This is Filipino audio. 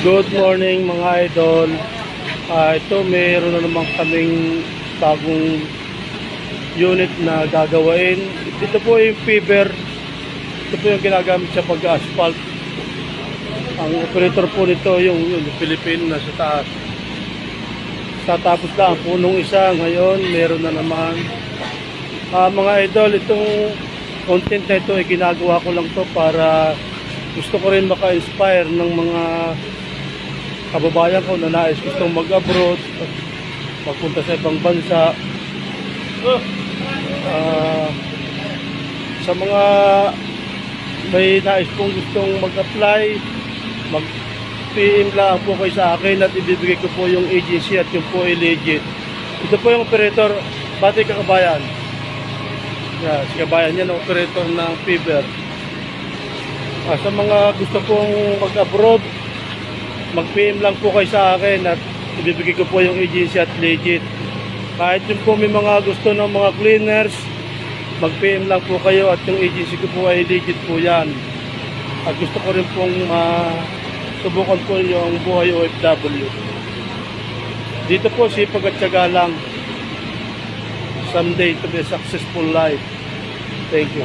Good morning mga idol. Ito meron na naman kaming bagong unit na gagawain. Ito po yung fiber. Ito po yung ginagamit sa pag-asphalt. Ang operator po nito yung Pilipino na sa taas. Tatapos lang po nung isa. Ngayon meron na naman. Mga idol, itong content na ito ay ginagawa ko lang to para gusto ko rin maka-inspire ng mga kababayan ko na nais gustong mag-abroad, magpunta sa ibang bansa. Sa mga may nais pong gustong mag-apply, mag-PM lang po kayo sa akin at ibibigay ko po yung agency at yung po ay legit. Ito po yung operator, Bati Kabayan. Si Kabayan yan ang operator ng fiber. Sa mga gusto pong mag-abroad, mag-PM lang po kayo sa akin at ibibigay ko po yung agency at legit. Kahit yung po may mga gusto ng mga cleaners, mag-PM lang po kayo at yung agency ko po ay legit po yan. At gusto ko rin pong subukan po yung buhay OFW. Dito po sipag at tiyaga lang. Someday to be a successful life. Thank you.